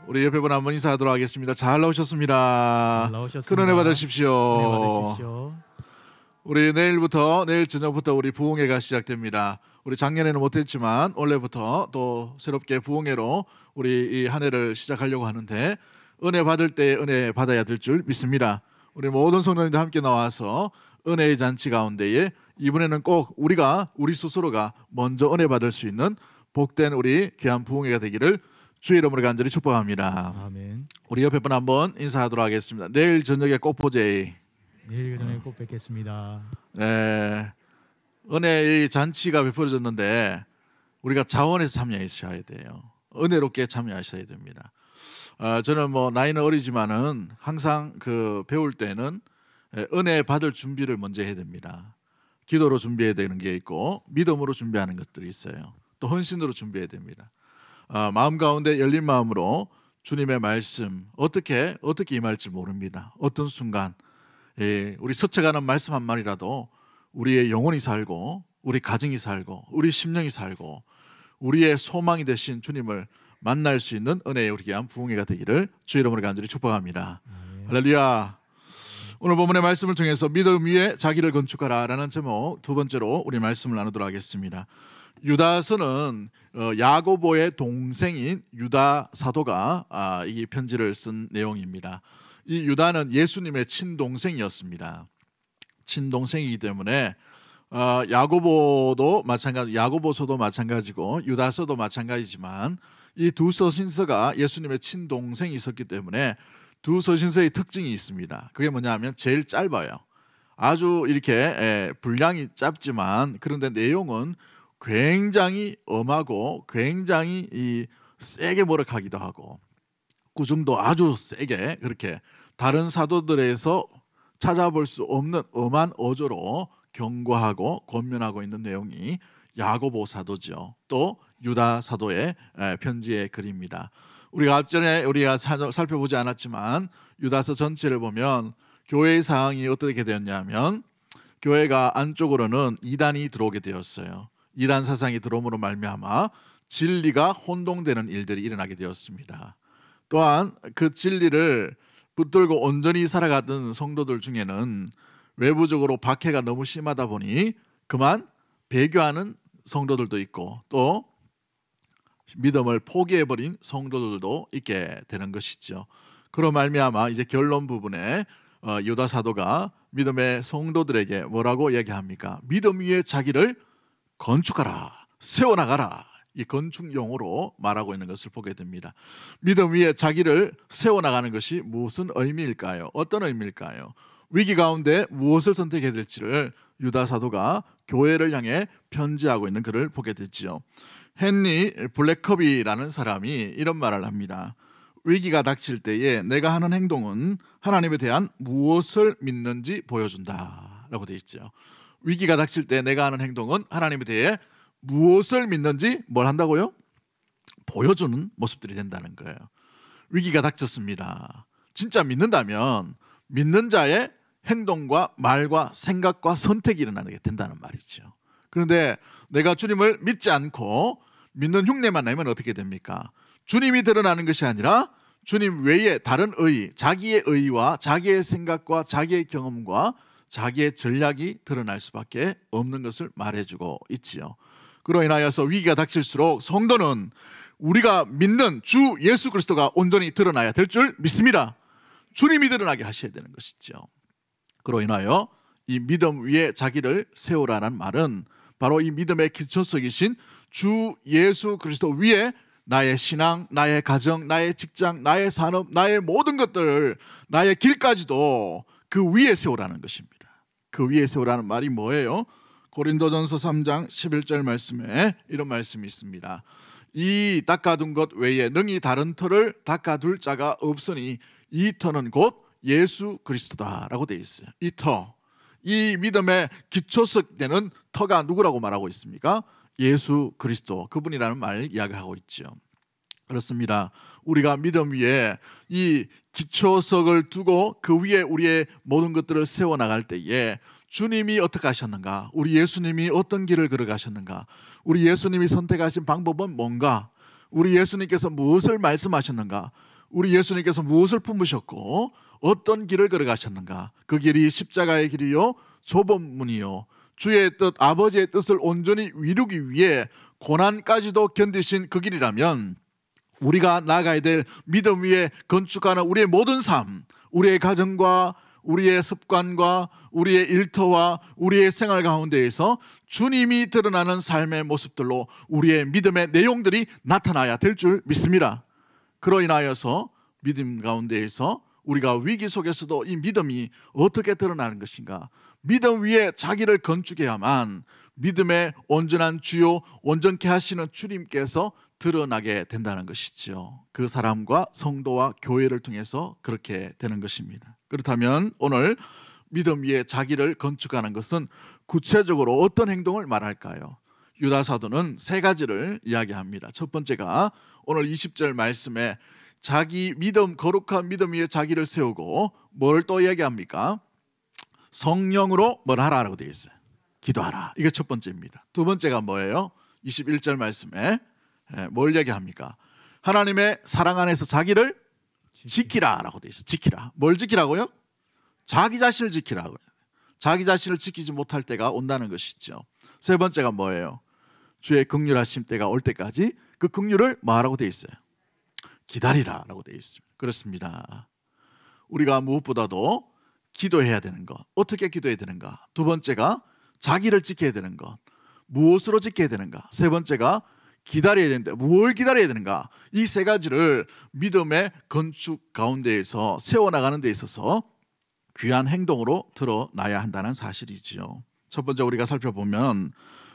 우리 옆에 분 한번 인사하도록 하겠습니다. 잘 나오셨습니다. 잘 나오셨습니다. 큰 은혜 받으십시오. 은혜 받으십시오. 우리 내일 저녁부터 우리 부흥회가 시작됩니다. 우리 작년에는 못했지만 올해부터 또 새롭게 부흥회로 우리 이 한 해를 시작하려고 하는데, 은혜 받을 때 은혜 받아야 될 줄 믿습니다. 우리 모든 성도님들 함께 나와서 은혜의 잔치 가운데에 이번에는 꼭 우리 스스로가 먼저 은혜 받을 수 있는 복된 우리 귀한 부흥회가 되기를 주의 이름으로 간절히 축복합니다. 아멘. 우리 옆에 분 한번 인사하도록 하겠습니다. 내일 저녁에 꼭 보제이. 내일 저녁에 꼭 뵙겠습니다. 네, 은혜의 잔치가 베풀어졌는데 우리가 자원해서 참여하셔야 돼요. 은혜롭게 참여하셔야 됩니다. 저는 뭐 나이는 어리지만은 항상 배울 때는 은혜 받을 준비를 먼저 해야 됩니다. 기도로 준비해야 되는 게 있고 믿음으로 준비하는 것들이 있어요. 또 헌신으로 준비해야 됩니다. 마음 가운데 열린 마음으로 주님의 말씀 어떻게 임할지 모릅니다. 어떤 순간 우리 스쳐가는 말씀 한 마리라도 우리의 영혼이 살고 우리 가정이 살고 우리 심령이 살고 우리의 소망이 되신 주님을 만날 수 있는 은혜의 우리 귀한 부흥회가 되기를 주의 이름으로 간절히 축복합니다. 할렐루야. 오늘 본문의 말씀을 통해서 믿음 위에 자기를 건축하라라는 제목 두 번째로 우리 말씀을 나누도록 하겠습니다. 유다서는 야고보의 동생인 유다 사도가 이 편지를 쓴 내용입니다. 이 유다는 예수님의 친동생이었습니다. 친동생이기 때문에 야고보서도 마찬가지고 유다서도 마찬가지지만 이 두 서신서가 예수님의 친동생이 있었기 때문에 두 서신서의 특징이 있습니다. 그게 뭐냐면 제일 짧아요. 아주 이렇게 분량이 짧지만 그런데 내용은 굉장히 엄하고 굉장히 세게 몰아가기도 하고 구중도 아주 세게 그렇게 다른 사도들에서 찾아볼 수 없는 엄한 어조로 경고하고 권면하고 있는 내용이 야고보 사도죠. 또 유다 사도의 편지의 글입니다. 우리가 앞전에 살펴보지 않았지만 유다서 전체를 보면 교회의 상황이 어떻게 되었냐면 교회가 안쪽으로는 이단이 들어오게 되었어요. 이단 사상이 들어옴으로 말미암아 진리가 혼동되는 일들이 일어나게 되었습니다. 또한 그 진리를 붙들고 온전히 살아가던 성도들 중에는 외부적으로 박해가 너무 심하다 보니 그만 배교하는 성도들도 있고 또 믿음을 포기해버린 성도들도 있게 되는 것이죠. 그로 말미암아 이제 결론 부분에 유다 사도가 믿음의 성도들에게 뭐라고 얘기합니까? 믿음 위에 자기를 건축하라, 세워나가라. 이 건축용어로 말하고 있는 것을 보게 됩니다. 믿음 위에 자기를 세워나가는 것이 무슨 의미일까요? 어떤 의미일까요? 위기 가운데 무엇을 선택해야 될지를 유다 사도가 교회를 향해 편지하고 있는 글을 보게 되지요. 헨리 블랙커비라는 사람이 이런 말을 합니다. 위기가 닥칠 때에 내가 하는 행동은 하나님에 대한 무엇을 믿는지 보여준다 라고 되어 있죠. 위기가 닥칠 때 내가 하는 행동은 하나님에 대해 무엇을 믿는지 뭘 한다고요? 보여주는 모습들이 된다는 거예요. 위기가 닥쳤습니다. 진짜 믿는다면 믿는 자의 행동과 말과 생각과 선택이 일어나게 된다는 말이죠. 그런데 내가 주님을 믿지 않고 믿는 흉내만 내면 어떻게 됩니까? 주님이 드러나는 것이 아니라 주님 외에 다른 의, 자기의 의와 자기의 생각과 자기의 경험과 자기의 전략이 드러날 수밖에 없는 것을 말해주고 있지요. 그로 인하여서 위기가 닥칠수록 성도는 우리가 믿는 주 예수 그리스도가 온전히 드러나야 될 줄 믿습니다. 주님이 드러나게 하셔야 되는 것이죠. 그로 인하여 이 믿음 위에 자기를 세우라는 말은 바로 이 믿음의 기초석이신 주 예수 그리스도 위에 나의 신앙, 나의 가정, 나의 직장, 나의 산업, 나의 모든 것들, 나의 길까지도 그 위에 세우라는 것입니다. 그 위에 세우라는 말이 뭐예요? 고린도전서 3장 11절 말씀에 이런 말씀이 있습니다. 이 닦아둔 것 외에 능히 다른 터를 닦아둘 자가 없으니 이 터는 곧 예수 그리스도다라고 되어 있어요. 이 터, 이 믿음의 기초석 되는 터가 누구라고 말하고 있습니까? 예수 그리스도, 그분이라는 말을 이야기하고 있죠. 그렇습니다. 우리가 믿음 위에 이 기초석을 두고 그 위에 우리의 모든 것들을 세워나갈 때에 주님이 어떻게 하셨는가? 우리 예수님이 어떤 길을 걸어가셨는가? 우리 예수님이 선택하신 방법은 뭔가? 우리 예수님께서 무엇을 말씀하셨는가? 우리 예수님께서 무엇을 품으셨고 어떤 길을 걸어가셨는가? 그 길이 십자가의 길이요 좁은 문이요 주의 뜻 아버지의 뜻을 온전히 이루기 위해 고난까지도 견디신 그 길이라면 우리가 나아가야 될 믿음 위에 건축하는 우리의 모든 삶, 우리의 가정과 우리의 습관과 우리의 일터와 우리의 생활 가운데에서 주님이 드러나는 삶의 모습들로 우리의 믿음의 내용들이 나타나야 될 줄 믿습니다. 그로 인하여서 믿음 가운데에서 우리가 위기 속에서도 이 믿음이 어떻게 드러나는 것인가? 믿음 위에 자기를 건축해야만 믿음의 온전한 주요 온전케 하시는 주님께서 드러나게 된다는 것이죠. 그 사람과 성도와 교회를 통해서 그렇게 되는 것입니다. 그렇다면 오늘 믿음 위에 자기를 건축하는 것은 구체적으로 어떤 행동을 말할까요? 유다 사도는 세 가지를 이야기합니다. 첫 번째가 오늘 20절 말씀에 자기 믿음, 거룩한 믿음 위에 자기를 세우고 뭘 또 이야기합니까? 성령으로 뭘 하라라고 되어 있어요. 기도하라. 이게 첫 번째입니다. 두 번째가 뭐예요? 21절 말씀에 뭘 얘기합니까? 하나님의 사랑 안에서 자기를 지키라라고 되어 있어요. 지키라. 뭘 지키라고요? 자기 자신을 지키라고요. 자기 자신을 지키지 못할 때가 온다는 것이죠. 세 번째가 뭐예요? 주의 긍휼하심 때가 올 때까지 그 긍휼을 뭐하라고 되어 있어요? 기다리라라고 되어 있습니다. 그렇습니다. 우리가 무엇보다도 기도해야 되는 것. 어떻게 기도해야 되는가? 두 번째가 자기를 지켜야 되는 것. 무엇으로 지켜야 되는가? 세 번째가 기다려야 되는데 뭘 기다려야 되는가? 이 세 가지를 믿음의 건축 가운데에서 세워나가는 데 있어서 귀한 행동으로 드러나야 한다는 사실이지요. 첫 번째 우리가 살펴보면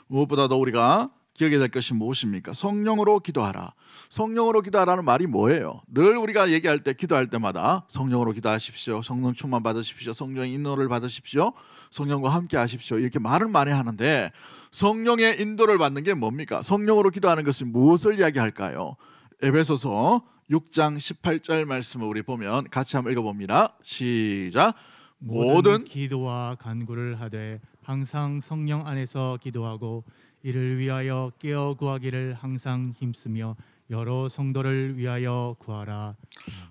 무엇보다도 우리가 기억해야 될 것이 무엇입니까? 성령으로 기도하라. 성령으로 기도하라는 말이 뭐예요? 늘 우리가 얘기할 때 기도할 때마다 성령으로 기도하십시오. 성령 충만 받으십시오. 성령의 인도를 받으십시오. 성령과 함께 하십시오. 이렇게 말을 많이 하는데 성령의 인도를 받는 게 뭡니까? 성령으로 기도하는 것이 무엇을 이야기할까요? 에베소서 6장 18절 말씀을 우리 보면 같이 한번 읽어봅니다. 시작. 모든 기도와 간구를 하되 항상 성령 안에서 기도하고 이를 위하여 깨어 구하기를 항상 힘쓰며 여러 성도를 위하여 구하라.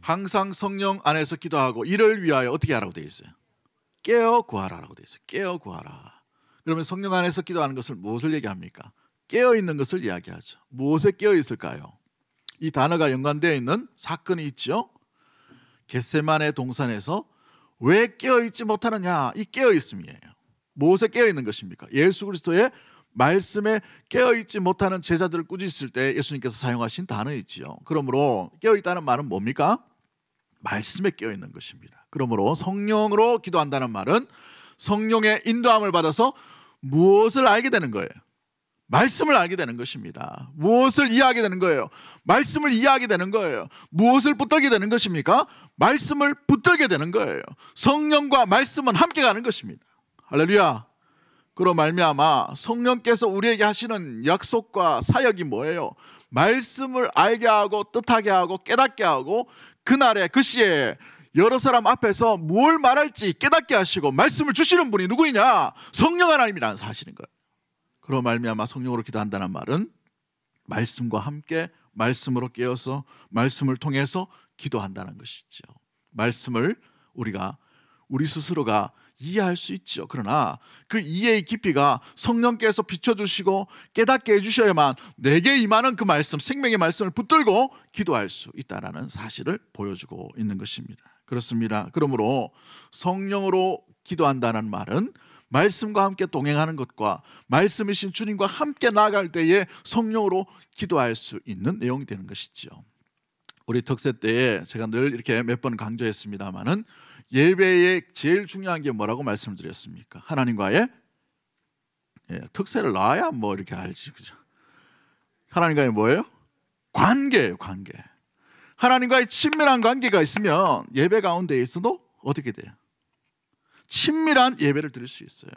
항상 성령 안에서 기도하고 이를 위하여 어떻게 하라고 되어 있어요? 깨어 구하라라고 되어 있어요. 깨어 구하라. 그러면 성령 안에서 기도하는 것을 무엇을 얘기합니까? 깨어 있는 것을 이야기하죠. 무엇에 깨어 있을까요? 이 단어가 연관되어 있는 사건이 있죠. 겟세마네 동산에서 왜 깨어 있지 못하느냐? 이 깨어 있음이에요. 무엇에 깨어 있는 것입니까? 예수 그리스도의 말씀에 깨어 있지 못하는 제자들을 꾸짖을 때 예수님께서 사용하신 단어이지요. 그러므로 깨어 있다는 말은 뭡니까? 말씀에 깨어 있는 것입니다. 그러므로 성령으로 기도한다는 말은 성령의 인도함을 받아서 무엇을 알게 되는 거예요? 말씀을 알게 되는 것입니다. 무엇을 이해하게 되는 거예요? 말씀을 이해하게 되는 거예요. 무엇을 붙들게 되는 것입니까? 말씀을 붙들게 되는 거예요. 성령과 말씀은 함께 가는 것입니다. 할렐루야. 그로 말미암아 성령께서 우리에게 하시는 약속과 사역이 뭐예요? 말씀을 알게 하고 뜻하게 하고 깨닫게 하고 그날에 그 시에 여러 사람 앞에서 뭘 말할지 깨닫게 하시고 말씀을 주시는 분이 누구이냐? 성령 하나님이라는 사실인 거예요. 그로 말미암아 성령으로 기도한다는 말은 말씀과 함께 말씀으로 깨어서 말씀을 통해서 기도한다는 것이죠. 말씀을 우리 스스로가 이해할 수 있죠. 그러나 그 이해의 깊이가 성령께서 비춰주시고 깨닫게 해주셔야만 내게 임하는 그 말씀, 생명의 말씀을 붙들고 기도할 수 있다는 사실을 보여주고 있는 것입니다. 그렇습니다. 그러므로 성령으로 기도한다는 말은 말씀과 함께 동행하는 것과 말씀이신 주님과 함께 나아갈 때에 성령으로 기도할 수 있는 내용이 되는 것이죠. 우리 특세 때에 제가 늘 이렇게 몇 번 강조했습니다마는 예배의 제일 중요한 게 뭐라고 말씀드렸습니까? 하나님과의 특세를 놔야 뭐 이렇게 알지, 그죠? 하나님과의 뭐예요? 관계예요, 관계. 하나님과의 친밀한 관계가 있으면 예배 가운데 있어도 어떻게 돼요? 친밀한 예배를 드릴 수 있어요.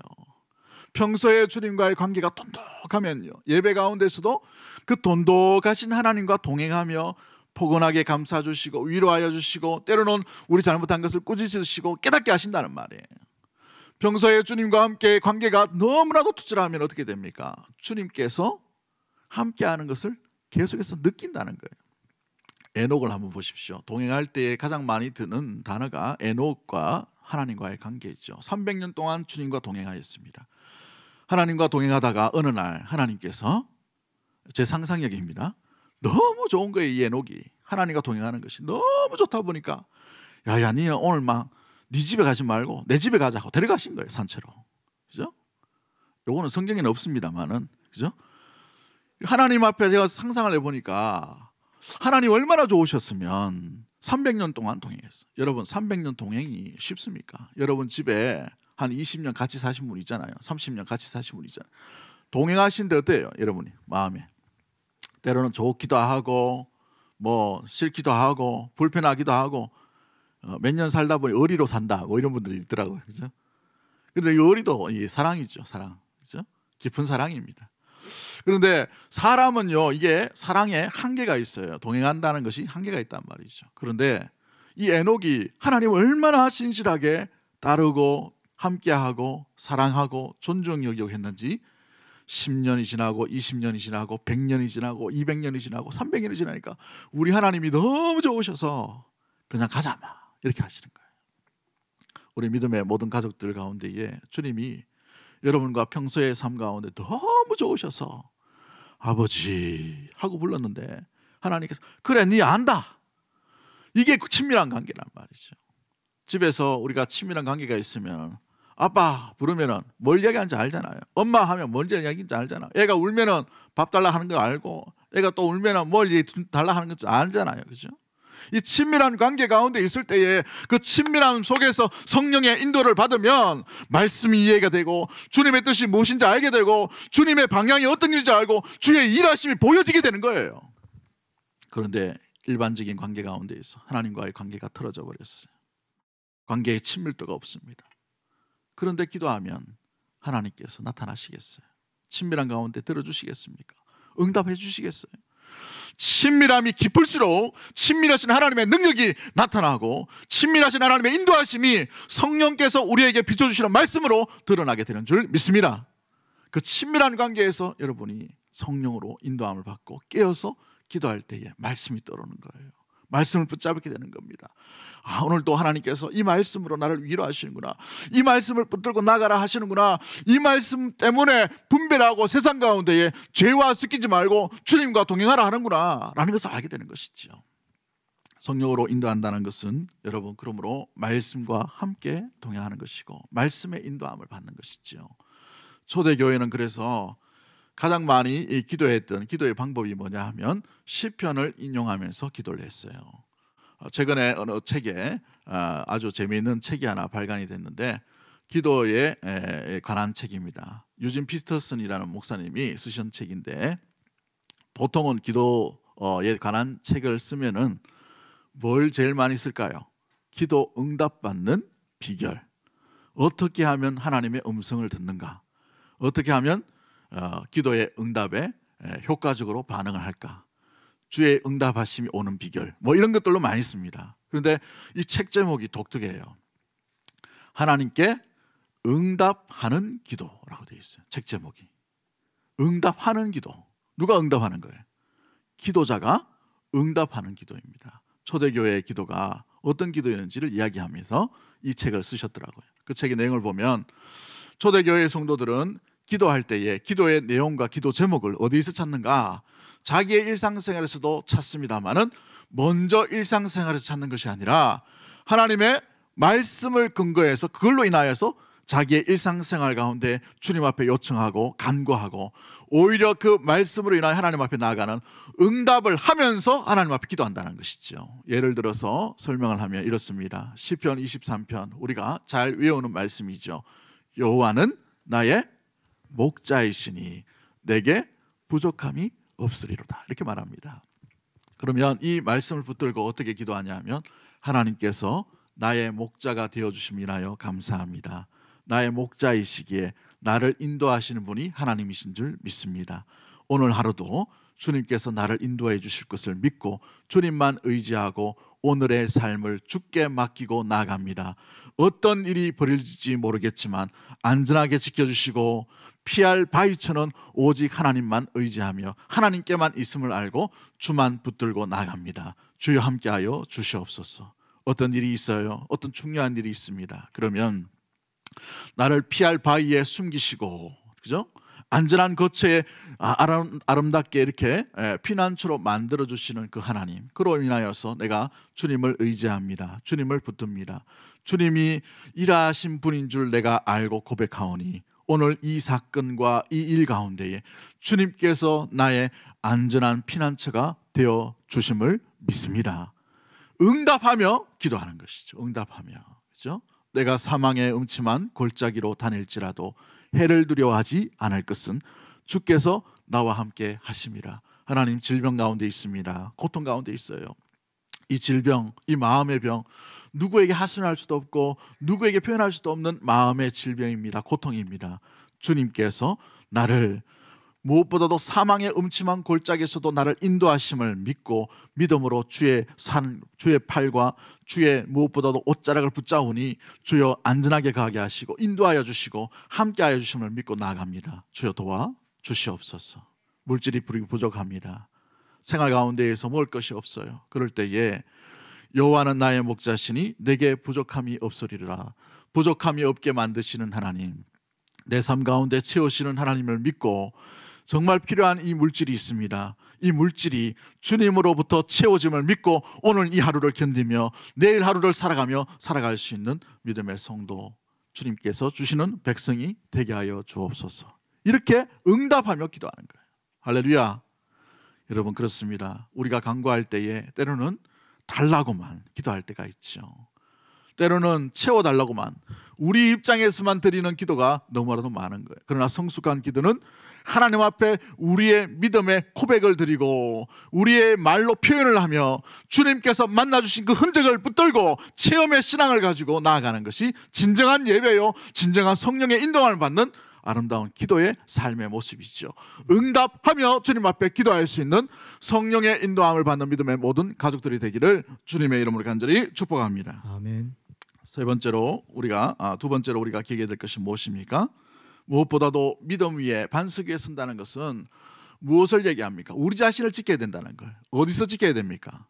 평소에 주님과의 관계가 돈독하면요, 예배 가운데서도 그 돈독하신 하나님과 동행하며 포근하게 감싸주시고 위로하여 주시고 때로는 우리 잘못한 것을 꾸짖으시고 깨닫게 하신다는 말이에요. 평소에 주님과 함께 관계가 너무나도 투철하면 어떻게 됩니까? 주님께서 함께하는 것을 계속해서 느낀다는 거예요. 에녹을 한번 보십시오. 동행할 때 가장 많이 드는 단어가 에녹과 하나님과의 관계이죠. 300년 동안 주님과 동행하였습니다. 하나님과 동행하다가 어느 날 하나님께서, 제 상상력입니다, 너무 좋은 거예요. 이 에녹이 하나님과 동행하는 것이 너무 좋다 보니까 야야 니는 오늘 막 네 집에 가지 말고 내 집에 가자고 데려가신 거예요. 산채로. 그죠? 요거는 성경에는 없습니다만은, 그죠? 하나님 앞에 제가 상상을 해보니까 하나님 얼마나 좋으셨으면 300년 동안 동행했어요. 여러분 300년 동행이 쉽습니까? 여러분 집에 한 20년 같이 사신 분 있잖아요. 30년 같이 사신 분 있잖아요. 동행하시는데 어때요? 여러분이 마음에 때로는 좋기도 하고 뭐 싫기도 하고 불편하기도 하고 몇 년 살다 보니 의리로 산다 뭐 이런 분들이 있더라고요. 그죠? 근데 이 의리도 이 사랑이죠. 사랑. 그죠? 깊은 사랑입니다. 그런데 사람은요, 이게 사랑에 한계가 있어요. 동행한다는 것이 한계가 있단 말이죠. 그런데 이 에녹이 하나님을 얼마나 신실하게 따르고 함께하고 사랑하고 존중 여기고 했는지 10년이 지나고 20년이 지나고 100년이 지나고 200년이 지나고 300년이 지나니까 우리 하나님이 너무 좋으셔서 그냥 가자 마 이렇게 하시는 거예요. 우리 믿음의 모든 가족들 가운데에 주님이 여러분과 평소의 삶 가운데 너무 좋으셔서 아버지 하고 불렀는데 하나님께서 그래 네 안다. 이게 친밀한 관계란 말이죠. 집에서 우리가 친밀한 관계가 있으면 아빠 부르면은 뭘 이야기하는지 알잖아요. 엄마 하면 뭔 이야기인지 알잖아. 애가 울면은 밥 달라 하는 거 알고 애가 또 울면은 뭘 달라 하는 거 알잖아요. 그죠? 이 친밀한 관계 가운데 있을 때에 그 친밀함 속에서 성령의 인도를 받으면 말씀이 이해가 되고 주님의 뜻이 무엇인지 알게 되고 주님의 방향이 어떤 길인지 알고 주의 일하심이 보여지게 되는 거예요. 그런데 일반적인 관계 가운데 있어 하나님과의 관계가 틀어져 버렸어요. 관계에 친밀도가 없습니다. 그런데 기도하면 하나님께서 나타나시겠어요? 친밀한 가운데 들어주시겠습니까? 응답해 주시겠어요? 친밀함이 깊을수록 친밀하신 하나님의 능력이 나타나고 친밀하신 하나님의 인도하심이 성령께서 우리에게 비춰주시는 말씀으로 드러나게 되는 줄 믿습니다. 그 친밀한 관계에서 여러분이 성령으로 인도함을 받고 깨어서 기도할 때에 말씀이 떠오르는 거예요. 말씀을 붙잡게 되는 겁니다. 오늘도 하나님께서 이 말씀으로 나를 위로하시는구나. 이 말씀을 붙들고 나가라 하시는구나. 이 말씀 때문에 분별하고 세상 가운데에 죄와 섞이지 말고 주님과 동행하라 하는구나 라는 것을 알게 되는 것이죠. 성령으로 인도한다는 것은 여러분 그러므로 말씀과 함께 동행하는 것이고 말씀의 인도함을 받는 것이죠. 초대교회는 그래서 가장 많이 기도했던 기도의 방법이 뭐냐 하면 시편을 인용하면서 기도를 했어요. 최근에 어느 책에 아주 재미있는 책이 하나 발간이 됐는데 기도에 관한 책입니다. 유진 피터슨이라는 목사님이 쓰신 책인데 보통은 기도에 관한 책을 쓰면은 뭘 제일 많이 쓸까요? 기도 응답받는 비결. 어떻게 하면 하나님의 음성을 듣는가? 어떻게 하면 기도의 응답에 효과적으로 반응을 할까? 주의 응답하심이 오는 비결 뭐 이런 것들로 많이 씁니다. 그런데 이 책 제목이 독특해요. 하나님께 응답하는 기도라고 되어 있어요. 책 제목이 응답하는 기도. 누가 응답하는 거예요? 기도자가 응답하는 기도입니다. 초대교회의 기도가 어떤 기도였는지를 이야기하면서 이 책을 쓰셨더라고요. 그 책의 내용을 보면 초대교회의 성도들은 기도할 때에 기도의 내용과 기도 제목을 어디서 찾는가? 자기의 일상생활에서도 찾습니다만은 먼저 일상생활에서 찾는 것이 아니라 하나님의 말씀을 근거해서 그걸로 인하여서 자기의 일상생활 가운데 주님 앞에 요청하고 간구하고 오히려 그 말씀으로 인하여 하나님 앞에 나아가는 응답을 하면서 하나님 앞에 기도한다는 것이죠. 예를 들어서 설명을 하면 이렇습니다. 시편 23편 우리가 잘 외우는 말씀이죠. 여호와는 나의 목자이시니 내게 부족함이 없으리로다 이렇게 말합니다. 그러면 이 말씀을 붙들고 어떻게 기도하냐 하면 하나님께서 나의 목자가 되어주심이라여 감사합니다. 나의 목자이시기에 나를 인도하시는 분이 하나님이신 줄 믿습니다. 오늘 하루도 주님께서 나를 인도해 주실 것을 믿고 주님만 의지하고 오늘의 삶을 주께 맡기고 나아갑니다. 어떤 일이 벌어질지 모르겠지만 안전하게 지켜주시고 피할 바위처럼 오직 하나님만 의지하며 하나님께만 있음을 알고 주만 붙들고 나아갑니다. 주여 함께하여 주시옵소서. 어떤 일이 있어요. 어떤 중요한 일이 있습니다. 그러면 나를 피할 바위에 숨기시고, 그죠? 안전한 거처에 아름답게 이렇게 피난처로 만들어 주시는 그 하나님, 그로 인하여서 내가 주님을 의지합니다. 주님을 붙듭니다. 주님이 일하신 분인 줄 내가 알고 고백하오니 오늘 이 사건과 이 일 가운데에 주님께서 나의 안전한 피난처가 되어 주심을 믿습니다. 응답하며 기도하는 것이죠. 응답하며, 그죠? 내가 사망의 음침한 골짜기로 다닐지라도 해를 두려워하지 않을 것은 주께서 나와 함께 하심이라. 하나님, 질병 가운데 있습니다. 고통 가운데 있어요. 이 질병, 이 마음의 병, 누구에게 하소연할 수도 없고 누구에게 표현할 수도 없는 마음의 질병입니다. 고통입니다. 주님께서 나를 무엇보다도 사망의 음침한 골짜기에서도 나를 인도하심을 믿고 믿음으로 주의 팔과 주의 무엇보다도 옷자락을 붙잡으니 주여 안전하게 가게 하시고 인도하여 주시고 함께하여 주심을 믿고 나아갑니다. 주여 도와 주시옵소서. 물질이 부족합니다. 생활 가운데에서 먹을 것이 없어요. 그럴 때에 여호와는 나의 목자시니 내게 부족함이 없으리라. 부족함이 없게 만드시는 하나님, 내 삶 가운데 채우시는 하나님을 믿고 정말 필요한 이 물질이 있습니다. 이 물질이 주님으로부터 채워짐을 믿고 오늘 이 하루를 견디며 내일 하루를 살아갈 수 있는 믿음의 성도, 주님께서 주시는 백성이 되게 하여 주옵소서. 이렇게 응답하며 기도하는 거예요. 할렐루야. 여러분, 그렇습니다. 우리가 간구할 때에 때로는 달라고만 기도할 때가 있죠. 때로는 채워달라고만, 우리 입장에서만 드리는 기도가 너무나도 많은 거예요. 그러나 성숙한 기도는 하나님 앞에 우리의 믿음의 고백을 드리고 우리의 말로 표현을 하며 주님께서 만나주신 그 흔적을 붙들고 체험의 신앙을 가지고 나아가는 것이 진정한 예배요, 진정한 성령의 인도함을 받는 아름다운 기도의 삶의 모습이죠. 응답하며 주님 앞에 기도할 수 있는 성령의 인도함을 받는 믿음의 모든 가족들이 되기를 주님의 이름으로 간절히 축복합니다. 아멘. 두 번째로 우리가 기억해야 될 것이 무엇입니까? 무엇보다도 믿음 위에 반석 위에 선다는 것은 무엇을 얘기합니까? 우리 자신을 지켜야 된다는 거예요. 어디서 지켜야 됩니까?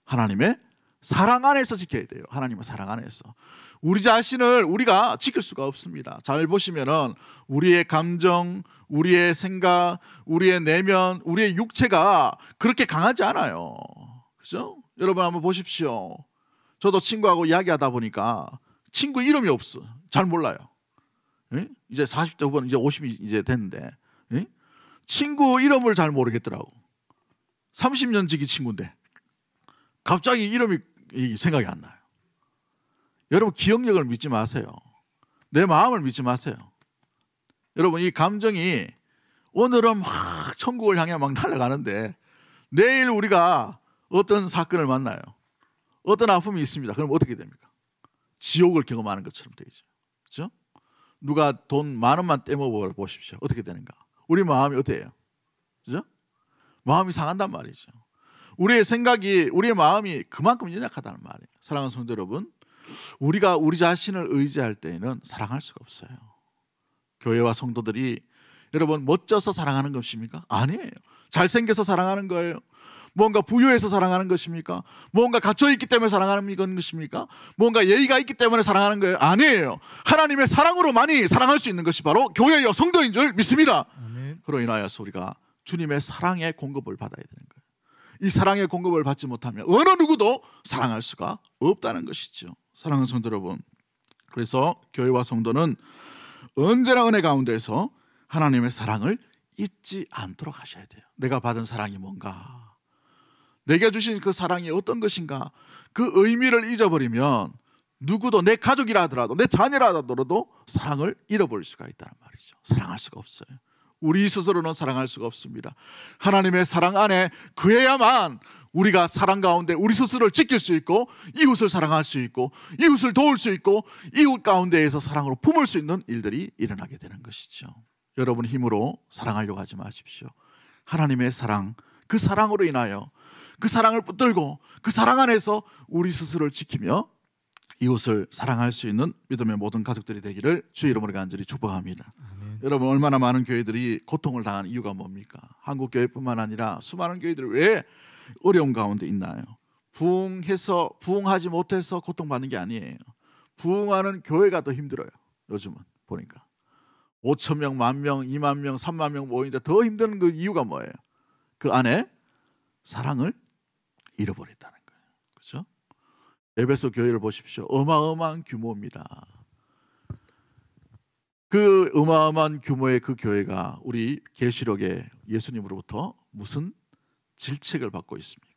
하나님의 사랑 안에서 지켜야 돼요. 하나님의 사랑 안에서. 우리 자신을 우리가 지킬 수가 없습니다. 잘 보시면은 우리의 감정, 우리의 생각, 우리의 내면, 우리의 육체가 그렇게 강하지 않아요. 그죠? 여러분 한번 보십시오. 저도 친구하고 이야기하다 보니까 친구 이름이 없어. 잘 몰라요. 이제 40대 후반, 이제 50이 이제 됐는데 친구 이름을 잘 모르겠더라고. 30년 지기 친구인데 갑자기 이름이 생각이 안 나요. 여러분, 기억력을 믿지 마세요. 내 마음을 믿지 마세요. 여러분, 이 감정이 오늘은 막 천국을 향해 막 날아가는데 내일 우리가 어떤 사건을 만나요. 어떤 아픔이 있습니다. 그럼 어떻게 됩니까? 지옥을 경험하는 것처럼 되죠. 그렇죠? 누가 돈 10,000원만 떼먹어 보십시오. 어떻게 되는가? 우리 마음이 어때요? 그죠? 마음이 상한단 말이죠. 우리의 생각이, 우리의 마음이 그만큼 연약하다는 말이에요. 사랑하는 성도 여러분, 우리가 우리 자신을 의지할 때에는 사랑할 수가 없어요. 교회와 성도들이 여러분 멋져서 사랑하는 것입니까? 아니에요. 잘생겨서 사랑하는 거예요. 뭔가 부유해서 사랑하는 것입니까? 뭔가 갇혀있기 때문에 사랑하는 것입니까? 뭔가 예의가 있기 때문에 사랑하는 거예요? 아니에요. 하나님의 사랑으로 많이 사랑할 수 있는 것이 바로 교회여 성도인 줄 믿습니다. 아멘. 그로 인하여서 우리가 주님의 사랑의 공급을 받아야 되는 거예요. 이 사랑의 공급을 받지 못하면 어느 누구도 사랑할 수가 없다는 것이죠. 사랑하는 성도 여러분, 그래서 교회와 성도는 언제나 은혜 가운데서 하나님의 사랑을 잊지 않도록 하셔야 돼요. 내가 받은 사랑이 뭔가, 내게 주신 그 사랑이 어떤 것인가, 그 의미를 잊어버리면 누구도, 내 가족이라 하더라도 내 자녀라 하더라도 사랑을 잃어버릴 수가 있다는 말이죠. 사랑할 수가 없어요. 우리 스스로는 사랑할 수가 없습니다. 하나님의 사랑 안에 그래야만 우리가 사랑 가운데 우리 스스로를 지킬 수 있고 이웃을 사랑할 수 있고 이웃을 도울 수 있고 이웃 가운데에서 사랑으로 품을 수 있는 일들이 일어나게 되는 것이죠. 여러분 힘으로 사랑하려고 하지 마십시오. 하나님의 사랑, 그 사랑으로 인하여 그 사랑을 붙들고 그 사랑 안에서 우리 스스로를 지키며 이웃을 사랑할 수 있는 믿음의 모든 가족들이 되기를 주의 이름으로 간절히 축복합니다. 아멘. 여러분, 얼마나 많은 교회들이 고통을 당하는 이유가 뭡니까? 한국 교회뿐만 아니라 수많은 교회들이 왜 어려움 가운데 있나요? 부흥하지 못해서 고통받는 게 아니에요. 부흥하는 교회가 더 힘들어요. 요즘은 보니까 5,000명, 10,000명, 20,000명, 30,000명 모이는데 더 힘든 그 이유가 뭐예요? 그 안에 사랑을 잃어버렸다는 거예요. 그렇죠? 에베소 교회를 보십시오. 어마어마한 규모입니다. 그 어마어마한 규모의 그 교회가 우리 계시록에 예수님으로부터 무슨 질책을 받고 있습니까?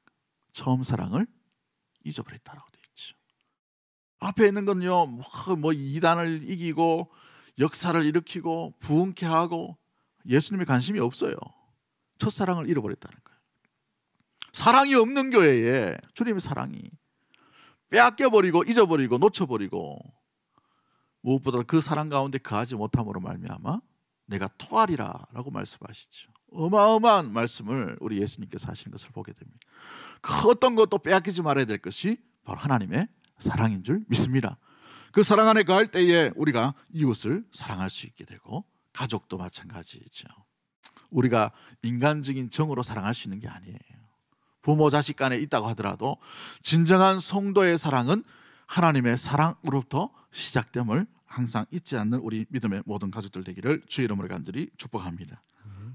처음 사랑을 잊어버렸다라고 되어 있죠. 앞에 있는 건요, 뭐 이단을 이기고 역사를 일으키고 부흥케 하고 예수님의 관심이 없어요. 첫사랑을 잃어버렸다는 거예요. 사랑이 없는 교회에 주님의 사랑이 빼앗겨버리고 잊어버리고 놓쳐버리고 무엇보다 그 사랑 가운데 거하지 못함으로 말미암아 내가 토하리라 라고 말씀하시죠. 어마어마한 말씀을 우리 예수님께서 하시는 것을 보게 됩니다. 그 어떤 것도 빼앗기지 말아야 될 것이 바로 하나님의 사랑인 줄 믿습니다. 그 사랑 안에 거할 때에 우리가 이웃을 사랑할 수 있게 되고 가족도 마찬가지죠. 우리가 인간적인 정으로 사랑할 수 있는 게 아니에요. 부모 자식 간에 있다고 하더라도 진정한 성도의 사랑은 하나님의 사랑으로부터 시작됨을 항상 잊지 않는 우리 믿음의 모든 가족들 되기를 주의 이름으로 간절히 축복합니다.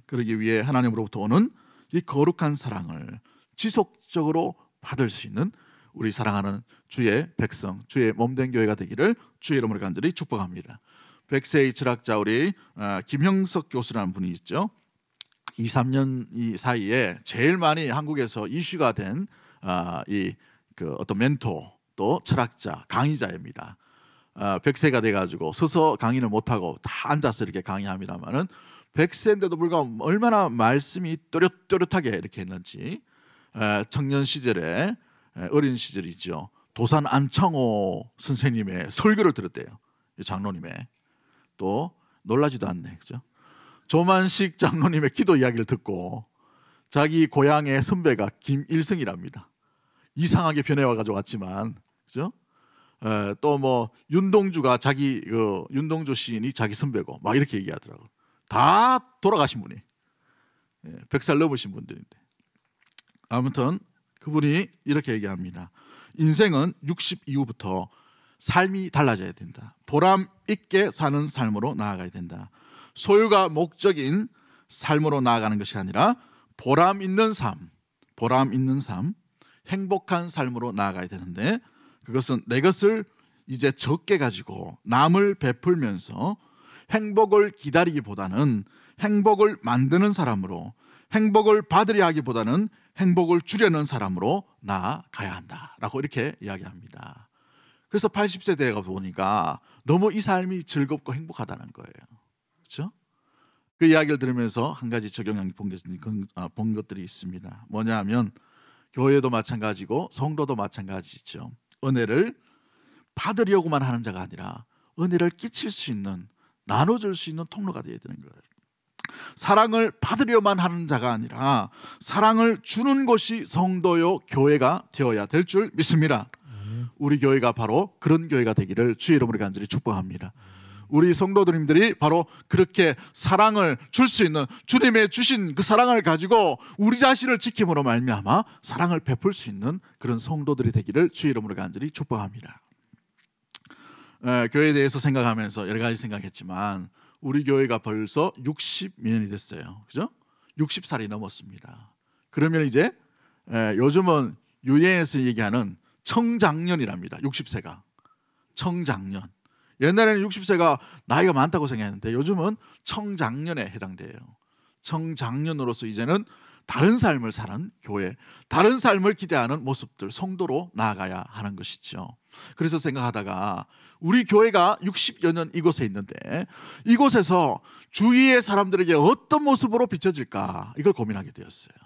그러기 위해 하나님으로부터 오는 이 거룩한 사랑을 지속적으로 받을 수 있는 우리 사랑하는 주의 백성, 주의 몸된 교회가 되기를 주의 이름으로 간절히 축복합니다. 백세의 철학자 우리 김형석 교수라는 분이 있죠. 2, 3년 사이에 제일 많이 한국에서 이슈가 된 그 어떤 멘토 또 철학자, 강의자입니다. 100세가 돼가지고 서서 강의를 못하고 다 앉아서 이렇게 강의합니다만은 100세인데도 불구하고 얼마나 말씀이 또렷또렷하게 이렇게 했는지 청년 시절에 어린 시절이죠. 도산 안창호 선생님의 설교를 들었대요. 장로님의. 또 놀라지도 않네, 그죠? 조만식 장로님의 기도 이야기를 듣고 자기 고향의 선배가 김일성이랍니다. 이상하게 변해와가지고 왔지만, 그죠? 또 뭐 윤동주가 윤동주 시인이 자기 선배고 막 이렇게 얘기하더라고. 다 돌아가신 분이 100살 넘으신 분들인데 아무튼 그분이 이렇게 얘기합니다. 인생은 60 이후부터 삶이 달라져야 된다. 보람 있게 사는 삶으로 나아가야 된다. 소유가 목적인 삶으로 나아가는 것이 아니라 보람 있는 삶, 행복한 삶으로 나아가야 되는데 그것은 내 것을 이제 적게 가지고 남을 베풀면서 행복을 기다리기보다는 행복을 만드는 사람으로, 행복을 받으려 하기보다는 행복을 주려는 사람으로 나아가야 한다라고 이렇게 이야기합니다. 그래서 80세 되어 보니까 너무 이 삶이 즐겁고 행복하다는 거예요. 그렇죠? 그 이야기를 들으면서 한 가지 적용한 본 것들이 있습니다. 뭐냐 하면 교회도 마찬가지고 성도도 마찬가지죠. 은혜를 받으려고만 하는 자가 아니라 은혜를 끼칠 수 있는, 나눠줄 수 있는 통로가 되어야 되는 거예요. 사랑을 받으려만 하는 자가 아니라 사랑을 주는 것이 성도요 교회가 되어야 될 줄 믿습니다. 우리 교회가 바로 그런 교회가 되기를 주의 이름으로 간절히 축복합니다. 우리 성도들님들이 바로 그렇게 사랑을 줄 수 있는, 주님의 주신 그 사랑을 가지고 우리 자신을 지킴으로 말미암아 사랑을 베풀 수 있는 그런 성도들이 되기를 주의 이름으로 간절히 축복합니다. 교회에 대해서 생각하면서 여러 가지 생각했지만 우리 교회가 벌써 60년이 됐어요. 그죠? 60살이 넘었습니다. 그러면 이제 요즘은 유엔에서 얘기하는 청장년이랍니다. 60세가 청장년. 옛날에는 60세가 나이가 많다고 생각했는데 요즘은 청장년에 해당돼요. 청장년으로서 이제는 다른 삶을 사는 교회, 다른 삶을 기대하는 모습들, 성도로 나아가야 하는 것이죠. 그래서 생각하다가 우리 교회가 60여 년 이곳에 있는데 이곳에서 주위의 사람들에게 어떤 모습으로 비춰질까 이걸 고민하게 되었어요.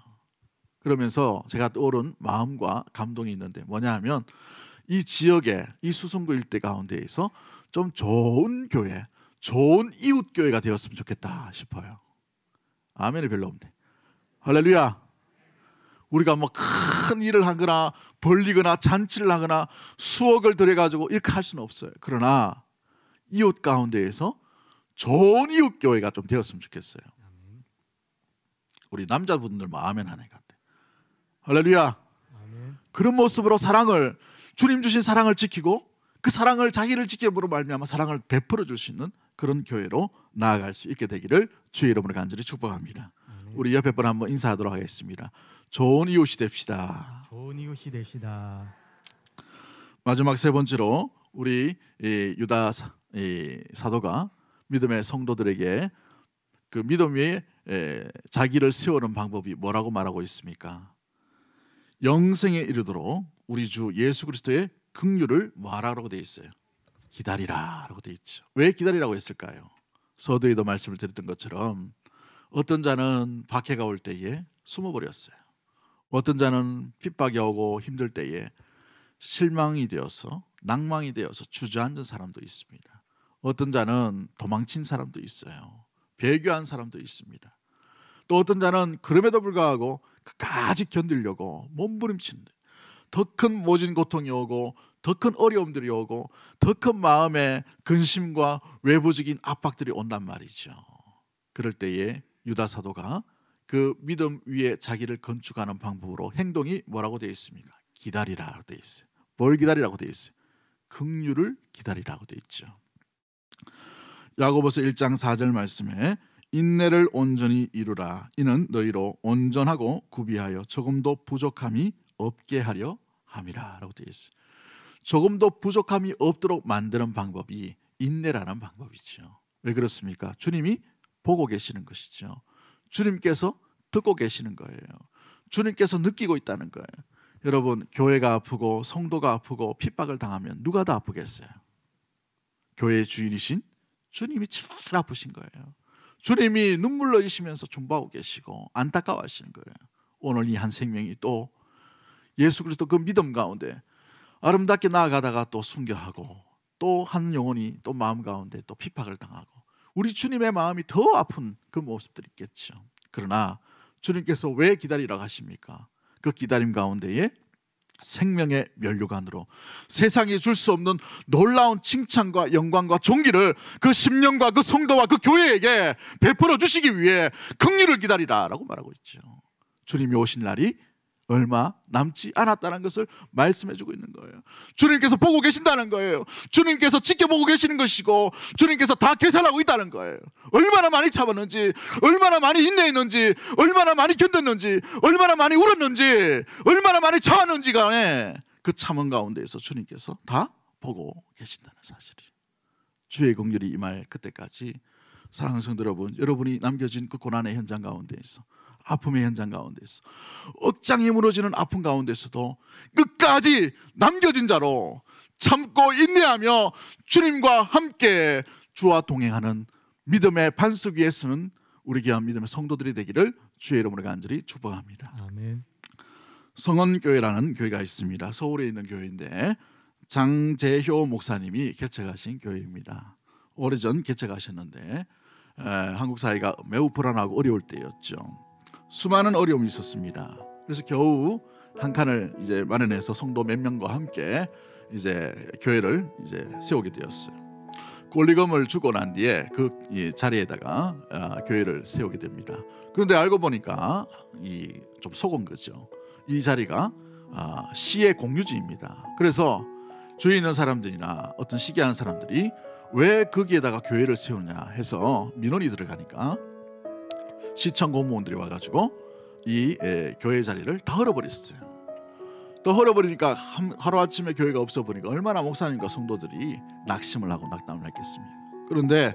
그러면서 제가 떠오른 마음과 감동이 있는데 뭐냐 하면 이 지역에, 이 수성구 일대 가운데에서 좀 좋은 교회, 좋은 이웃 교회가 되었으면 좋겠다 싶어요. 아멘이 별로 없네. 할렐루야. 우리가 뭐 큰 일을 하거나 벌리거나 잔치를 하거나 수억을 들여가지고 이렇게 할 수는 없어요. 그러나 이웃 가운데에서 좋은 이웃 교회가 좀 되었으면 좋겠어요. 우리 남자분들 뭐 아멘 하네 같아. 할렐루야. 그런 모습으로 사랑을, 주님 주신 사랑을 지키고 그 사랑을 자기를 지킴으로 말미암아 사랑을 베풀어 줄 수 있는 그런 교회로 나아갈 수 있게 되기를 주의 이름으로 간절히 축복합니다. 우리 옆에 분 한번 인사하도록 하겠습니다. 좋은 이웃이 됩시다. 좋은 이웃이 되시다. 마지막 세 번째로 우리 유다 사도가 믿음의 성도들에게 그 믿음 위에 자기를 세우는 방법이 뭐라고 말하고 있습니까? 영생에 이르도록 우리 주 예수 그리스도의 긍휼을 뭐하라고 되어 있어요? 기다리라라고 되어 있죠. 왜 기다리라고 했을까요? 서두에도 말씀을 드렸던 것처럼 어떤 자는 박해가 올 때에 숨어버렸어요. 어떤 자는 핍박이 오고 힘들 때에 실망이 되어서, 낭망이 되어서 주저앉은 사람도 있습니다. 어떤 자는 도망친 사람도 있어요. 배교한 사람도 있습니다. 또 어떤 자는 그럼에도 불구하고 끝까지 견디려고 몸부림치는데 더 큰 모진 고통이 오고 더 큰 어려움들이 오고 더 큰 마음의 근심과 외부적인 압박들이 온단 말이죠. 그럴 때에 유다 사도가 그 믿음 위에 자기를 건축하는 방법으로 행동이 뭐라고 되어 있습니까? 기다리라고 되어 있어요. 뭘 기다리라고 되어 있어요? 긍휼을 기다리라고 되어 있죠. 야고보서 1장 4절 말씀에 인내를 온전히 이루라. 이는 너희로 온전하고 구비하여 조금도 부족함이 없게 하려 함이라 라고 되어 있어요. 조금도 부족함이 없도록 만드는 방법이 인내라는 방법이죠. 왜 그렇습니까? 주님이 보고 계시는 것이죠. 주님께서 듣고 계시는 거예요. 주님께서 느끼고 있다는 거예요. 여러분, 교회가 아프고 성도가 아프고 핍박을 당하면 누가 더 아프겠어요? 교회의 주인이신 주님이 제일 아프신 거예요. 주님이 눈물 흘리시면서 중보하고 계시고 안타까워하시는 거예요. 오늘 이 한 생명이 또 예수 그리스도 그 믿음 가운데 아름답게 나아가다가 또 순교하고 또 한 영혼이 또 마음 가운데 또 핍박을 당하고 우리 주님의 마음이 더 아픈 그 모습들이 있겠죠. 그러나 주님께서 왜 기다리라고 하십니까? 그 기다림 가운데에 생명의 면류관으로 세상이 줄 수 없는 놀라운 칭찬과 영광과 존귀를 그 심령과 그 성도와 그 교회에게 베풀어 주시기 위해 긍휼을 기다리라라고 말하고 있죠. 주님이 오신 날이 얼마 남지 않았다는 것을 말씀해 주고 있는 거예요. 주님께서 보고 계신다는 거예요. 주님께서 지켜보고 계시는 것이고 주님께서 다 계산하고 있다는 거예요. 얼마나 많이 참았는지, 얼마나 많이 인내했는지, 얼마나 많이 견뎠는지, 얼마나 많이 울었는지, 얼마나 많이 참았는지 간에 그 참은 가운데에서 주님께서 다 보고 계신다는 사실이. 주의 긍휼이 임할 그때까지 사랑하는 성도 여러분, 여러분이 남겨진 그 고난의 현장 가운데에서, 아픔의 현장 가운데서, 억장이 무너지는 아픔 가운데서도 끝까지 남겨진 자로 참고 인내하며 주님과 함께 주와 동행하는 믿음의 반석 위에 서는 우리 귀한 믿음의 성도들이 되기를 주의 이름으로 간절히 축복합니다. 아멘. 성원교회라는 교회가 있습니다. 서울에 있는 교회인데 장재효 목사님이 개척하신 교회입니다. 오래전 개척하셨는데 한국 사회가 매우 불안하고 어려울 때였죠. 수많은 어려움이 있었습니다. 그래서 겨우 한 칸을 이제 마련해서 성도 몇 명과 함께 이제 교회를 이제 세우게 되었어요. 권리금을 주고 난 뒤에 그 자리에다가 교회를 세우게 됩니다. 그런데 알고 보니까 좀 속은 거죠. 이 자리가 시의 공유지입니다. 그래서 주위에 있는 사람들이나 어떤 시기하는 사람들이 왜 거기에다가 교회를 세우냐 해서 민원이 들어가니까 시청 공무원들이 와가지고 이 교회 자리를 다 헐어버렸어요. 또 헐어버리니까 하루아침에 교회가 없어버리니까 얼마나 목사님과 성도들이 낙심을 하고 낙담을 했겠습니까? 그런데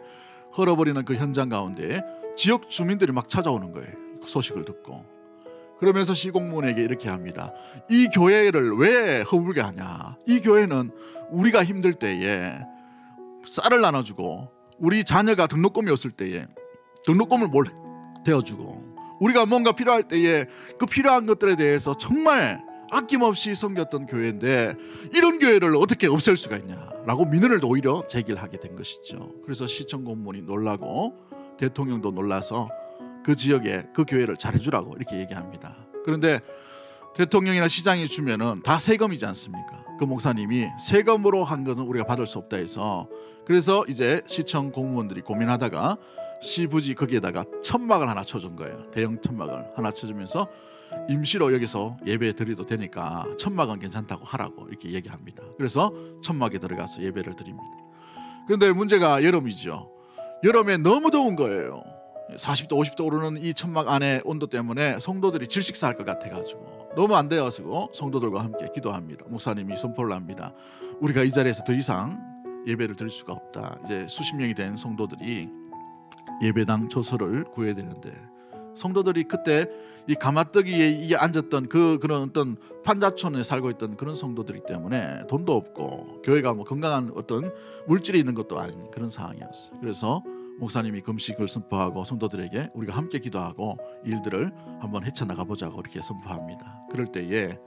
헐어버리는 그 현장 가운데 지역 주민들이 막 찾아오는 거예요. 그 소식을 듣고. 그러면서 시공무원에게 이렇게 합니다. 이 교회를 왜 허물게 하냐? 이 교회는 우리가 힘들 때에 쌀을 나눠주고 우리 자녀가 등록금이 없을 때에 등록금을 대어주고 우리가 뭔가 필요할 때에 그 필요한 것들에 대해서 정말 아낌없이 섬겼던 교회인데 이런 교회를 어떻게 없앨 수가 있냐라고 민원을 오히려 제기를 하게 된 것이죠. 그래서 시청 공무원이 놀라고 대통령도 놀라서 그 지역에 그 교회를 잘해주라고 이렇게 얘기합니다. 그런데 대통령이나 시장이 주면은 다 세금이지 않습니까? 그 목사님이 세금으로 한 것은 우리가 받을 수 없다 해서 그래서 이제 시청 공무원들이 고민하다가 시 부지 거기에다가 천막을 하나 쳐준 거예요. 대형 천막을 하나 쳐주면서 임시로 여기서 예배 드려도 되니까 천막은 괜찮다고 하라고 이렇게 얘기합니다. 그래서 천막에 들어가서 예배를 드립니다. 그런데 문제가 여름이죠. 여름에 너무 더운 거예요. 40도 50도 오르는 이 천막 안에 온도 때문에 성도들이 질식사할 것 같아가지고 너무 안 되어서 성도들과 함께 기도합니다. 목사님이 선포를 합니다. 우리가 이 자리에서 더 이상 예배를 드릴 수가 없다. 이제 수십 명이 된 성도들이 예배당 조서를 구해야 되는데, 성도들이 그때 이 가마떡이에 앉았던 그런 어떤 판자촌에 살고 있던 그런 성도들이기 때문에 돈도 없고 교회가 뭐 건강한 어떤 물질이 있는 것도 아닌 그런 상황이었어요. 그래서 목사님이 금식을 선포하고 성도들에게 우리가 함께 기도하고 일들을 한번 헤쳐나가 보자고 이렇게 선포합니다. 그럴 때에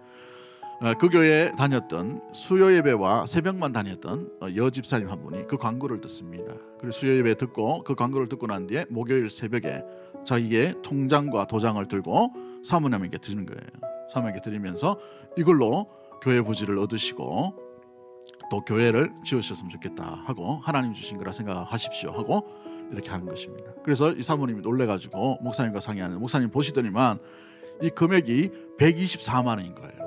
그 교회에 다녔던 수요 예배와 새벽만 다녔던 여집사님 한 분이 그 광고를 듣습니다. 그리고 수요 예배 듣고 그 광고를 듣고 난 뒤에 목요일 새벽에 자기의 통장과 도장을 들고 사모님에게 드리는 거예요. 사모님에게 드리면서 이걸로 교회 부지를 얻으시고 또 교회를 지으셨으면 좋겠다 하고 하나님 주신 거라 생각하십시오 하고 이렇게 하는 것입니다. 그래서 이 사모님이 놀래가지고 목사님과 상의하는, 목사님 보시더니만 이 금액이 124만 원인 거예요.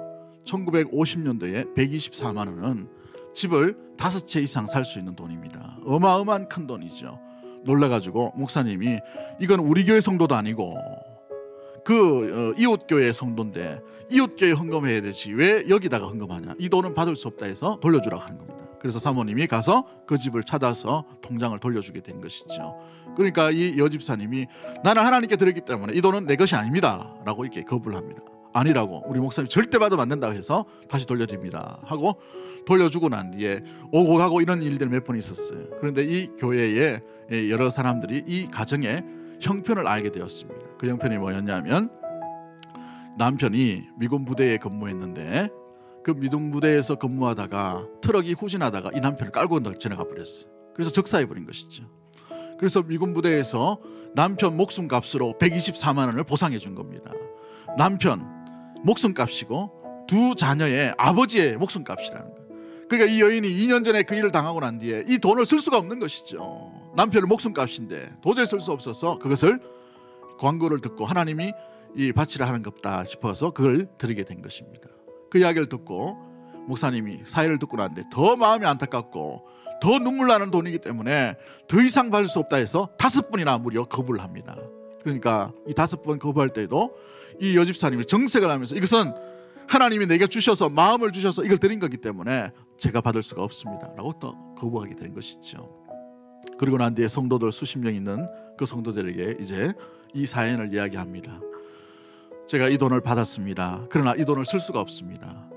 1950년도에 124만 원은 집을 5채 이상 살 수 있는 돈입니다. 어마어마한 큰 돈이죠. 놀라가지고 목사님이 이건 우리 교회 성도도 아니고 이웃교회 성도인데 이웃교회 헌금해야 되지 왜 여기다가 헌금하냐, 이 돈은 받을 수 없다 해서 돌려주라고 하는 겁니다. 그래서 사모님이 가서 그 집을 찾아서 통장을 돌려주게 된 것이죠. 그러니까 이 여집사님이 나는 하나님께 드렸기 때문에 이 돈은 내 것이 아닙니다 라고 이렇게 거부를 합니다. 아니라고, 우리 목사님 절대 받으면 안 된다고 해서 다시 돌려드립니다 하고 돌려주고 난 뒤에 오고 가고 이런 일들이 몇 번 있었어요. 그런데 이 교회에 여러 사람들이 이 가정의 형편을 알게 되었습니다. 그 형편이 뭐였냐면 남편이 미군 부대에 근무했는데 그 미군 부대에서 근무하다가 트럭이 후진하다가 이 남편을 깔고 지나가 버렸어요. 그래서 적사해 버린 것이죠. 그래서 미군 부대에서 남편 목숨값으로 124만 원을 보상해 준 겁니다. 남편 목숨값이고 두 자녀의 아버지의 목숨값이라는 거예요. 그러니까 이 여인이 2년 전에 그 일을 당하고 난 뒤에 이 돈을 쓸 수가 없는 것이죠. 남편의 목숨값인데 도저히 쓸 수 없어서 그것을 광고를 듣고 하나님이 이 바치라 하는 것다 싶어서 그걸 드리게 된 것입니다. 그 이야기를 듣고 목사님이 사회를 듣고 난 뒤에 더 마음이 안타깝고 더 눈물 나는 돈이기 때문에 더 이상 받을 수 없다 해서 5번이나 무려 거부를 합니다. 그러니까 이 5번 거부할 때도 이 여집사님이 정색을 하면서 이것은 하나님이 내게 주셔서 마음을 주셔서 이걸 드린 거기 때문에 제가 받을 수가 없습니다 라고 또 거부하게 된 것이죠. 그리고 난 뒤에 성도들 수십 명 있는 그 성도들에게 이제 이 사연을 이야기합니다. 제가 이 돈을 받았습니다. 그러나 이 돈을 쓸 수가 없습니다.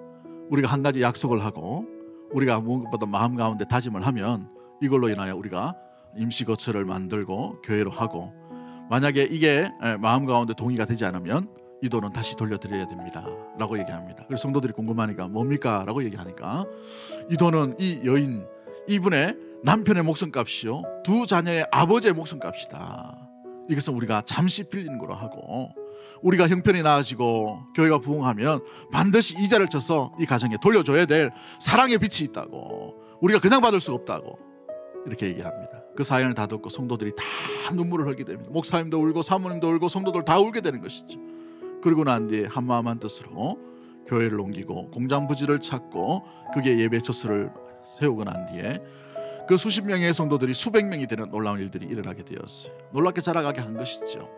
우리가 한 가지 약속을 하고 우리가 무엇보다 마음 가운데 다짐을 하면 이걸로 인하여 우리가 임시거처를 만들고 교회로 하고, 만약에 이게 마음 가운데 동의가 되지 않으면 이 돈은 다시 돌려드려야 됩니다 라고 얘기합니다. 그래서 성도들이 궁금하니까 뭡니까? 라고 얘기하니까 이 돈은 이 여인 이분의 남편의 목숨값이요 두 자녀의 아버지의 목숨값이다. 이것은 우리가 잠시 빌리는 거로 하고 우리가 형편이 나아지고 교회가 부흥하면 반드시 이자를 쳐서 이 가정에 돌려줘야 될 사랑의 빛이 있다고, 우리가 그냥 받을 수가 없다고 이렇게 얘기합니다. 그 사연을 다 듣고 성도들이 다 눈물을 흘리게 됩니다. 목사님도 울고 사모님도 울고 성도들 다 울게 되는 것이죠. 그리고 난 뒤에 한마음 한뜻으로 교회를 옮기고 공장 부지를 찾고 그게 예배 처소를 세우고 난 뒤에 그 수십 명의 성도들이 수백 명이 되는 놀라운 일들이 일어나게 되었어요. 놀랍게 자라가게 한 것이죠.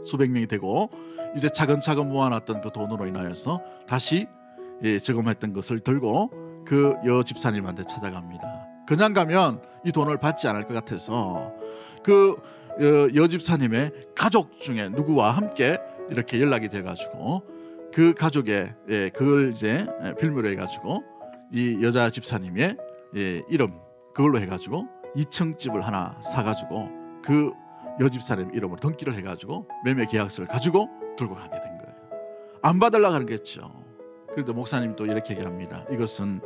수백 명이 되고 이제 차근차근 모아놨던 그 돈으로 인하여서 다시 저금했던 것을 들고 그 여집사님한테 찾아갑니다. 그냥 가면 이 돈을 받지 않을 것 같아서 그 여집사님의 가족 중에 누구와 함께 이렇게 연락이 돼가지고 그 가족의 그걸 이제 필모로 해가지고 이 여자 집사님의 이름 그걸로 해가지고 2층 집을 하나 사가지고 그 여집사님 이름으로 등기를 해가지고 매매 계약서를 가지고 들고 가게 된 거예요. 안 받으려고 하는 거겠죠. 그래도 목사님 또 이렇게 얘기합니다. 이것은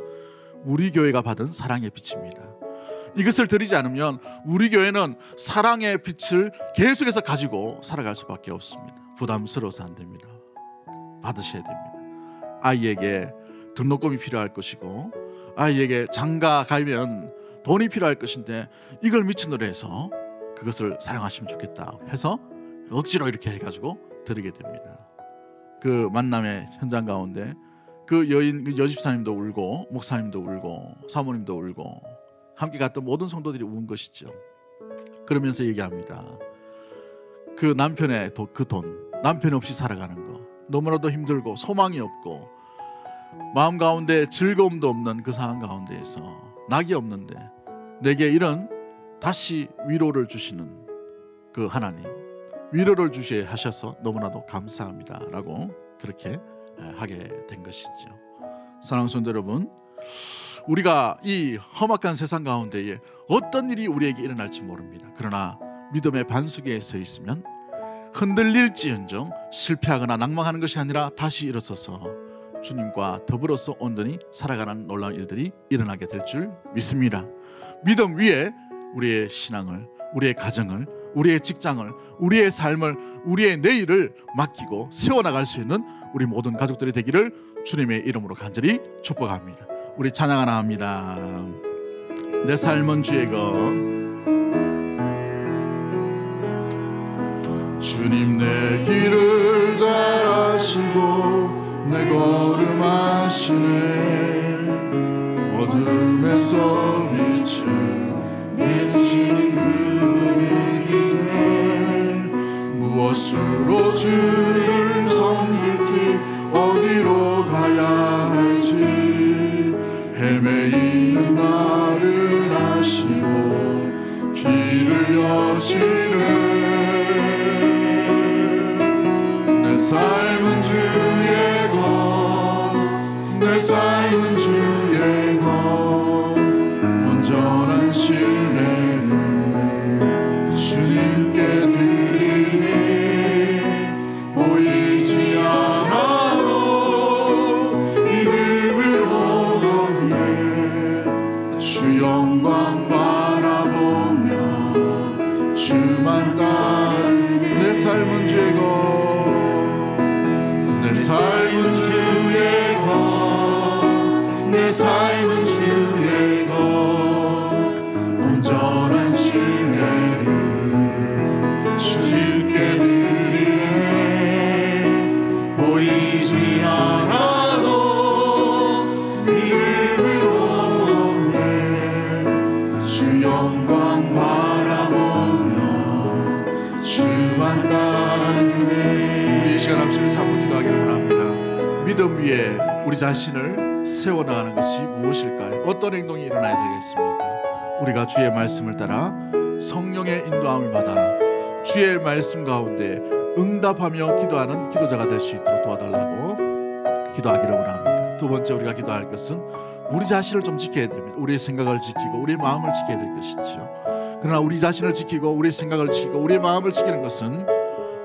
우리 교회가 받은 사랑의 빛입니다. 이것을 드리지 않으면 우리 교회는 사랑의 빛을 계속해서 가지고 살아갈 수밖에 없습니다. 부담스러워서 안 됩니다. 받으셔야 됩니다. 아이에게 등록금이 필요할 것이고 아이에게 장가 가면 돈이 필요할 것인데 이걸 미친으로 해서 그것을 사용하시면 좋겠다 해서 억지로 이렇게 해가지고 드리게 됩니다. 그 만남의 현장 가운데 그 여인, 그 여집사님도 울고 목사님도 울고 사모님도 울고 함께 갔던 모든 성도들이 운 것이죠. 그러면서 얘기합니다. 그 남편의 그 돈, 남편 없이 살아가는 거 너무나도 힘들고 소망이 없고 마음 가운데 즐거움도 없는 그 상황 가운데에서 낙이 없는데 내게 이런 다시 위로를 주시는 그 하나님, 위로를 주시게 하셔서 너무나도 감사합니다 라고 그렇게 하게 된 것이죠. 사랑하는 성도 여러분, 우리가 이 험악한 세상 가운데에 어떤 일이 우리에게 일어날지 모릅니다. 그러나 믿음의 반석에 서 있으면 흔들릴지언정 실패하거나 낭망하는 것이 아니라 다시 일어서서 주님과 더불어서 온전히 살아가는 놀라운 일들이 일어나게 될 줄 믿습니다. 믿음 위에 우리의 신앙을, 우리의 가정을, 우리의 직장을, 우리의 삶을, 우리의 내일을 맡기고 세워나갈 수 있는 우리 모든 가족들이 되기를 주님의 이름으로 간절히 축복합니다. 우리 찬양 하나 합니다. 내 삶은 주의 것, 주님 내 길을 잘 아시고 내 걸음 아시네. 어둠에서 빛을 내주시는 그분을 인해 무엇으로 주를 섬길지 어디로 가야 할지 헤매이는 나를 아시고 길을 여시네. 내 삶은 주의 것, 내 삶은 주의 것, 온전한 신뢰를 주님께 드리네. 보이지 않아도 믿음으로 걷네. 주 영광 바라보며 주만 따르네. 내 삶은 주의 것, 내 삶은 주의 것, 내 삶은 주의 것, 온전한 신뢰를 주님께 드리네. 보이지 않아도 믿음으로 걷네. 주 영광 바라보며 주만 따르네. 우리 이 시간 합심해서 한번 기도하기를 원합니다. 믿음 위에 우리 자신을 세워나가는 것이 무엇일까요? 어떤 행동이 일어나야 되겠습니까? 우리가 주의 말씀을 따라 성령의 인도함을 받아 주의 말씀 가운데 응답하며 기도하는 기도자가 될 수 있도록 도와달라고 기도하기를 원합니다. 두 번째 우리가 기도할 것은 우리 자신을 좀 지켜야 됩니다. 우리의 생각을 지키고 우리의 마음을 지켜야 될 것이죠. 그러나 우리 자신을 지키고 우리의 생각을 지키고 우리의 마음을 지키는 것은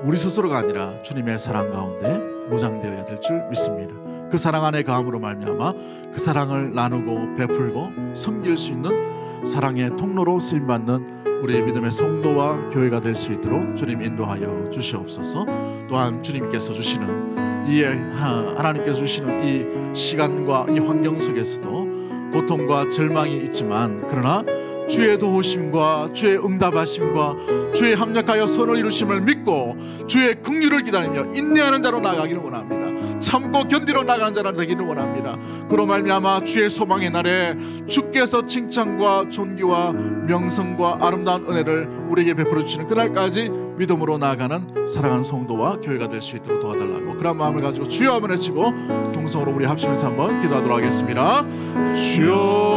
우리 스스로가 아니라 주님의 사랑 가운데 무장되어야 될 줄 믿습니다. 그 사랑 안에 거함으로 말미암아 그 사랑을 나누고 베풀고 섬길 수 있는 사랑의 통로로 쓰임받는 우리의 믿음의 성도와 교회가 될 수 있도록 주님 인도하여 주시옵소서. 또한 주님께서 주시는 이 하나님께서 주시는 이 시간과 이 환경 속에서도 고통과 절망이 있지만 그러나 주의 도우심과 주의 응답하심과 주의 합력하여 선을 이루심을 믿고 주의 긍휼을 기다리며 인내하는 자로 나아가기를 원합니다. 참고 견디러 나가는 자로 되기를 원합니다. 그로 말미암아 주의 소망의 날에 주께서 칭찬과 존귀와 명성과 아름다운 은혜를 우리에게 베풀어 주시는 그날까지 믿음으로 나아가는 사랑하는 성도와 교회가 될 수 있도록 도와달라고 그런 마음을 가지고 주여 한번 외치고 동성으로 우리 합심해서 한번 기도하도록 하겠습니다. 주여